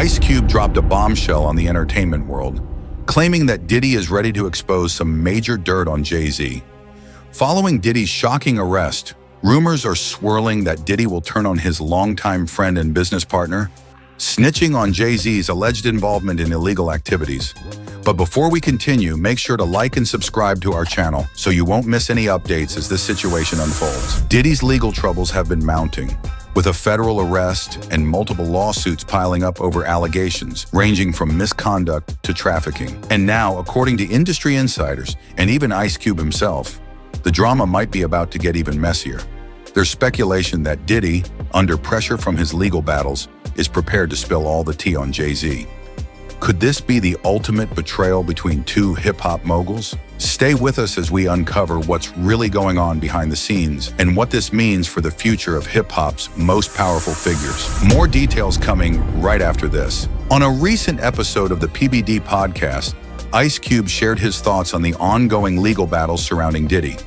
Ice Cube dropped a bombshell on the entertainment world, claiming that Diddy is ready to expose some major dirt on Jay-Z. Following Diddy's shocking arrest, rumors are swirling that Diddy will turn on his longtime friend and business partner, snitching on Jay-Z's alleged involvement in illegal activities. But before we continue, make sure to like and subscribe to our channel so you won't miss any updates as this situation unfolds. Diddy's legal troubles have been mounting, with a federal arrest and multiple lawsuits piling up over allegations ranging from misconduct to trafficking. And now, according to industry insiders and even Ice Cube himself, the drama might be about to get even messier. There's speculation that Diddy, under pressure from his legal battles, is prepared to spill all the tea on Jay-Z. Could this be the ultimate betrayal between two hip-hop moguls? Stay with us as we uncover what's really going on behind the scenes and what this means for the future of hip-hop's most powerful figures. More details coming right after this. On a recent episode of the PBD podcast, Ice Cube shared his thoughts on the ongoing legal battles surrounding Diddy.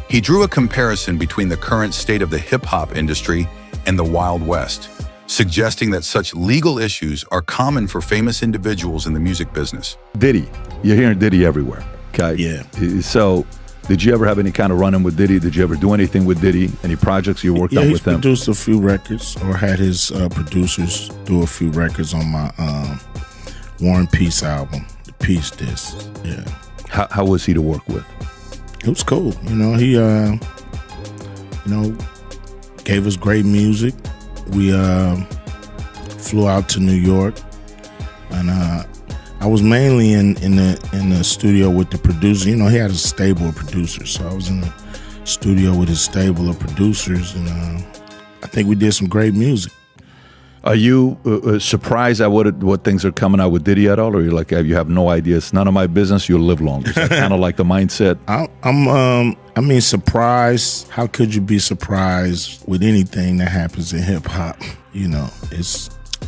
He drew a comparison between the current state of the hip-hop industry and the Wild West, suggesting that such legal issues are common for famous individuals in the music business. Diddy, you're hearing Diddy everywhere, okay? Yeah. So, did you ever have any kind of run-in with Diddy? Did you ever do anything with Diddy? Any projects you worked on with him? He produced a few records, or had his producers do a few records on my War and Peace album, the Peace Disc. Yeah. How was he to work with? It was cool. You know, he gave us great music. We flew out to New York, and I was mainly in the studio with the producer. You know, he had a stable of producers, so I was in the studio with his stable of producers, and I think we did some great music. Are you surprised at what things are coming out with Diddy at all, or you're like, you have no idea? It's none of my business. You'll live longer. So kind of like the mindset. I mean, surprised. How could you be surprised with anything that happens in hip hop? You know,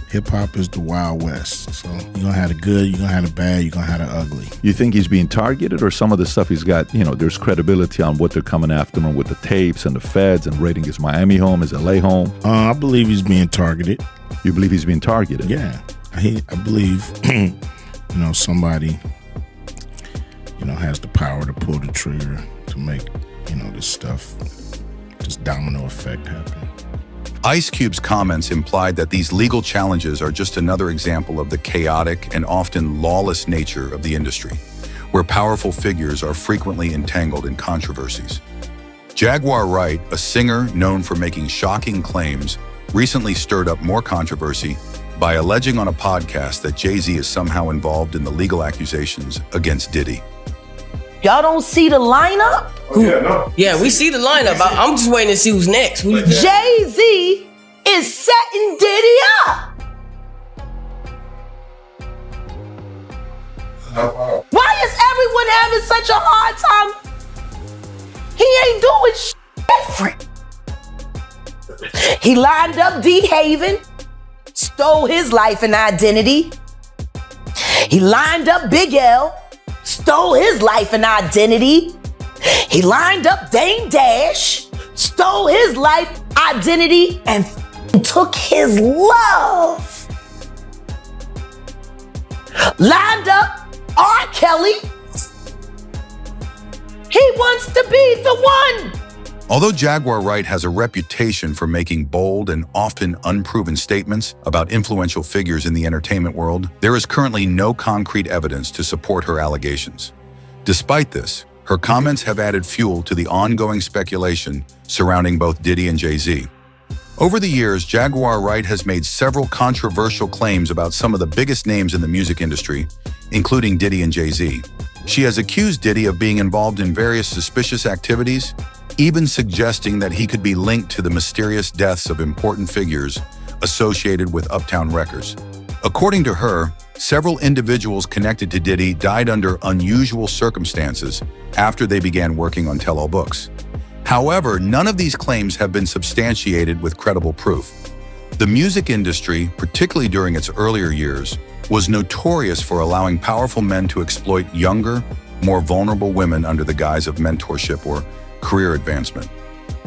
hip hop is the Wild West. So you're gonna have the good, you're gonna have the bad, you're gonna have the ugly. You think he's being targeted, or some of the stuff he's got? You know, there's credibility on what they're coming after him with the tapes and the feds and raiding his Miami home, his LA home. I believe he's being targeted. You believe he's being targeted? Yeah, I believe somebody has the power to pull the trigger to make this stuff, this domino effect happen. Ice Cube's comments implied that these legal challenges are just another example of the chaotic and often lawless nature of the industry, where powerful figures are frequently entangled in controversies. Jaguar Wright, a singer known for making shocking claims, recently stirred up more controversy by alleging on a podcast that Jay-Z is somehow involved in the legal accusations against Diddy. Y'all don't see the lineup? Yeah, we see the lineup. I'm just waiting to see who's next. Jay-Z is setting Diddy up. Why is everyone having such a hard time? He ain't doing shit different. He lined up D. Haven, stole his life and identity. He lined up Big L, stole his life and identity. He lined up Dame Dash, stole his life, identity, and took his love. Lined up R. Kelly. He wants to be the one. Although Jaguar Wright has a reputation for making bold and often unproven statements about influential figures in the entertainment world, there is currently no concrete evidence to support her allegations. Despite this, her comments have added fuel to the ongoing speculation surrounding both Diddy and Jay-Z. Over the years, Jaguar Wright has made several controversial claims about some of the biggest names in the music industry, including Diddy and Jay-Z. She has accused Diddy of being involved in various suspicious activities, even suggesting that he could be linked to the mysterious deaths of important figures associated with Uptown Records. According to her, several individuals connected to Diddy died under unusual circumstances after they began working on tell-all books. However, none of these claims have been substantiated with credible proof. The music industry, particularly during its earlier years, was notorious for allowing powerful men to exploit younger, more vulnerable women under the guise of mentorship or career advancement.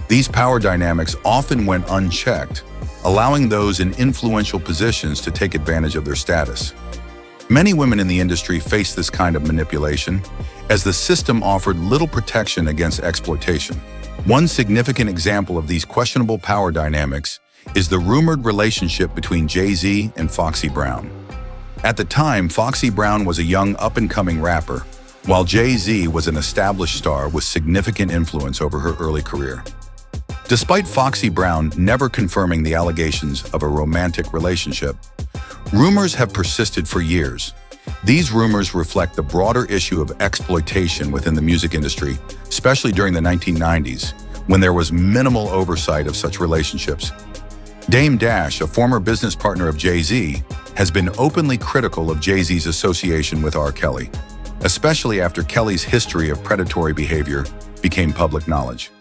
These power dynamics often went unchecked, allowing those in influential positions to take advantage of their status. Many women in the industry face this kind of manipulation, as the system offered little protection against exploitation. One significant example of these questionable power dynamics is the rumored relationship between Jay-Z and Foxy Brown. At the time, Foxy Brown was a young up-and-coming rapper, while Jay-Z was an established star with significant influence over her early career. Despite Foxy Brown never confirming the allegations of a romantic relationship, rumors have persisted for years. These rumors reflect the broader issue of exploitation within the music industry, especially during the 1990s, when there was minimal oversight of such relationships. Dame Dash, a former business partner of Jay-Z, has been openly critical of Jay-Z's association with R. Kelly, especially after Kelly's history of predatory behavior became public knowledge.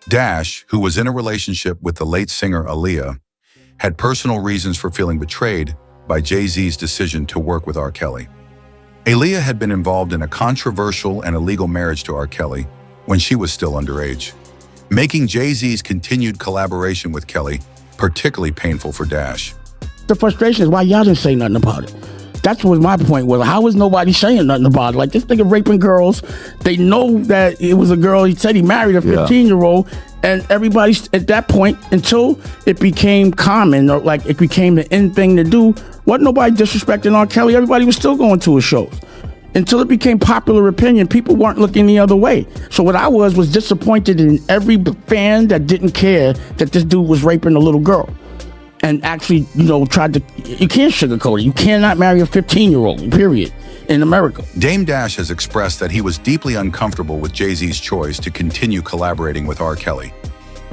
Dash, who was in a relationship with the late singer Aaliyah, had personal reasons for feeling betrayed by Jay-Z's decision to work with R. Kelly. Aaliyah had been involved in a controversial and illegal marriage to R. Kelly when she was still underage, making Jay-Z's continued collaboration with Kelly particularly painful for Dash. The frustration is why y'all didn't say nothing about it. That's what my point was. How is nobody saying nothing about it? Like, this nigga raping girls. They know that it was a girl. He said he married a 15-year-old. And everybody, at that point, until it became common, or like it became the in thing to do, wasn't nobody disrespecting R. Kelly. Everybody was still going to his shows. Until it became popular opinion, people weren't looking the other way. So what I was disappointed in every fan that didn't care that this dude was raping a little girl. And actually, tried to, you can't sugarcoat it. You cannot marry a 15-year-old, period, in America. Dame Dash has expressed that he was deeply uncomfortable with Jay-Z's choice to continue collaborating with R. Kelly,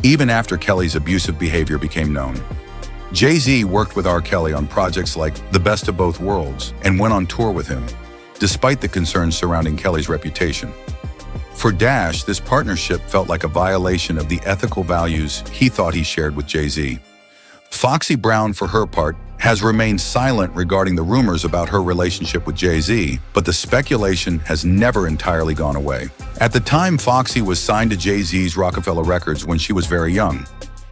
even after Kelly's abusive behavior became known. Jay-Z worked with R. Kelly on projects like The Best of Both Worlds and went on tour with him, despite the concerns surrounding Kelly's reputation. For Dash, this partnership felt like a violation of the ethical values he thought he shared with Jay-Z. Foxy Brown, for her part, has remained silent regarding the rumors about her relationship with Jay-Z, but the speculation has never entirely gone away. At the time, Foxy was signed to Jay-Z's Rockefeller Records when she was very young,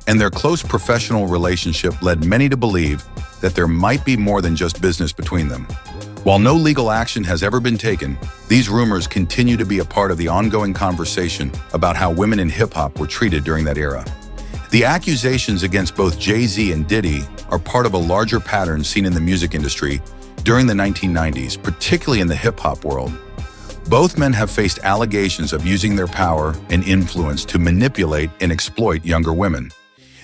and their close professional relationship led many to believe that there might be more than just business between them. While no legal action has ever been taken, these rumors continue to be a part of the ongoing conversation about how women in hip-hop were treated during that era. The accusations against both Jay-Z and Diddy are part of a larger pattern seen in the music industry during the 1990s, particularly in the hip-hop world. Both men have faced allegations of using their power and influence to manipulate and exploit younger women.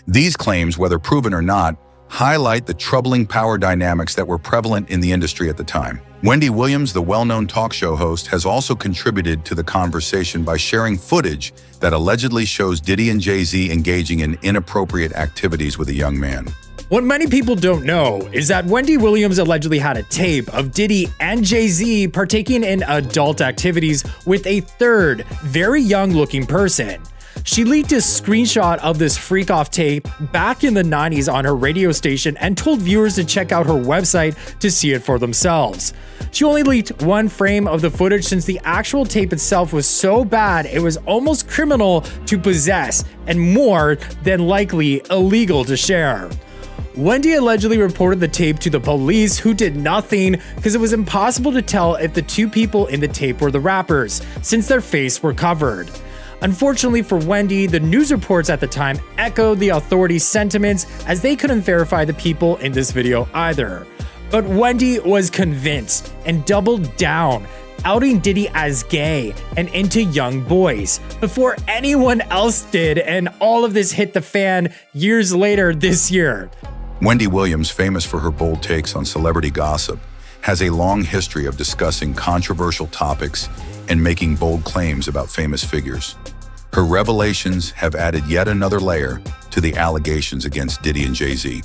These claims, whether proven or not, highlight the troubling power dynamics that were prevalent in the industry at the time. Wendy Williams, the well-known talk show host, has also contributed to the conversation by sharing footage that allegedly shows Diddy and Jay-Z engaging in inappropriate activities with a young man. What many people don't know is that Wendy Williams allegedly had a tape of Diddy and Jay-Z partaking in adult activities with a third, very young-looking person. She leaked a screenshot of this freak-off tape back in the 90s on her radio station and told viewers to check out her website to see it for themselves. She only leaked one frame of the footage since the actual tape itself was so bad it was almost criminal to possess and more than likely illegal to share. Wendy allegedly reported the tape to the police, who did nothing because it was impossible to tell if the two people in the tape were the rappers, since their faces were covered. Unfortunately for Wendy, the news reports at the time echoed the authorities' sentiments, as they couldn't verify the people in this video either. But Wendy was convinced and doubled down, outing Diddy as gay and into young boys before anyone else did, and all of this hit the fan years later this year. Wendy Williams, famous for her bold takes on celebrity gossip, has a long history of discussing controversial topics and making bold claims about famous figures. Her revelations have added yet another layer to the allegations against Diddy and Jay-Z.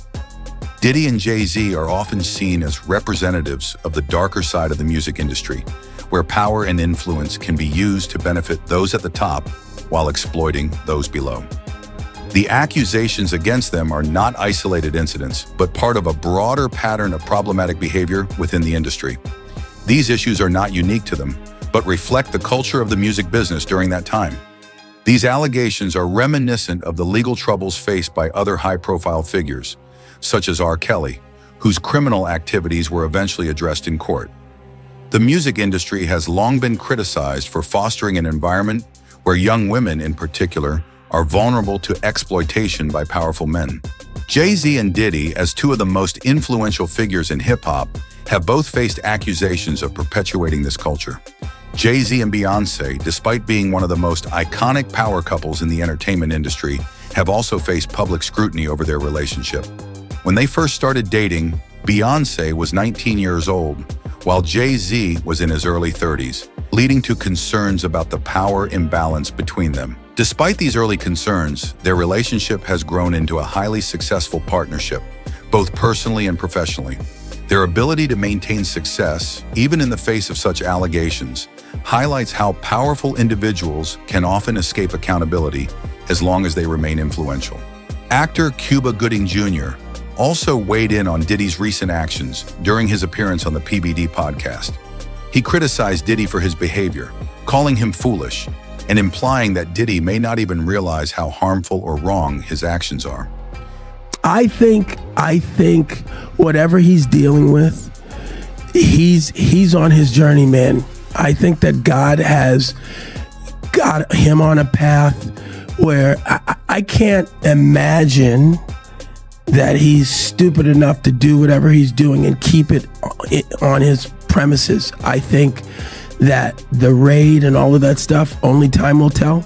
Diddy and Jay-Z are often seen as representatives of the darker side of the music industry, where power and influence can be used to benefit those at the top while exploiting those below. The accusations against them are not isolated incidents, but part of a broader pattern of problematic behavior within the industry. These issues are not unique to them, but reflect the culture of the music business during that time. These allegations are reminiscent of the legal troubles faced by other high-profile figures, such as R. Kelly, whose criminal activities were eventually addressed in court. The music industry has long been criticized for fostering an environment where young women, in particular, are vulnerable to exploitation by powerful men. Jay-Z and Diddy, as two of the most influential figures in hip-hop, have both faced accusations of perpetuating this culture. Jay-Z and Beyoncé, despite being one of the most iconic power couples in the entertainment industry, have also faced public scrutiny over their relationship. When they first started dating, Beyoncé was 19 years old, while Jay-Z was in his early 30s, leading to concerns about the power imbalance between them. Despite these early concerns, their relationship has grown into a highly successful partnership, both personally and professionally. Their ability to maintain success, even in the face of such allegations, highlights how powerful individuals can often escape accountability as long as they remain influential. Actor Cuba Gooding Jr. also weighed in on Diddy's recent actions during his appearance on the PBD podcast. He criticized Diddy for his behavior, calling him foolish, and implying that Diddy may not even realize how harmful or wrong his actions are. I think whatever he's dealing with, he's on his journey, man. I think that God has got him on a path where I can't imagine that he's stupid enough to do whatever he's doing and keep it on his premises. I think that the raid and all of that stuff, only time will tell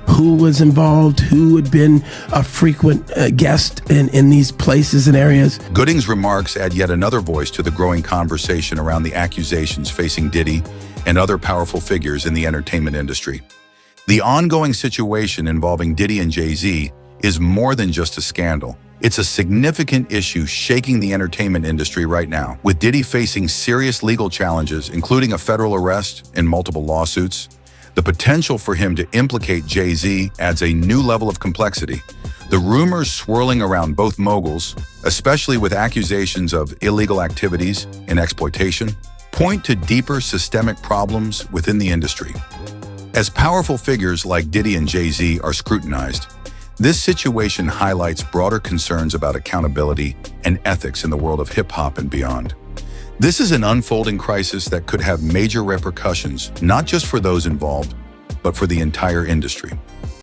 who was involved, who had been a frequent guest in these places and areas. Gooding's remarks add yet another voice to the growing conversation around the accusations facing Diddy and other powerful figures in the entertainment industry. The ongoing situation involving Diddy and Jay-Z is more than just a scandal. It's a significant issue shaking the entertainment industry right now, with Diddy facing serious legal challenges, including a federal arrest and multiple lawsuits. The potential for him to implicate Jay-Z adds a new level of complexity. The rumors swirling around both moguls, especially with accusations of illegal activities and exploitation, point to deeper systemic problems within the industry. As powerful figures like Diddy and Jay-Z are scrutinized, this situation highlights broader concerns about accountability and ethics in the world of hip-hop and beyond. This is an unfolding crisis that could have major repercussions, not just for those involved, but for the entire industry.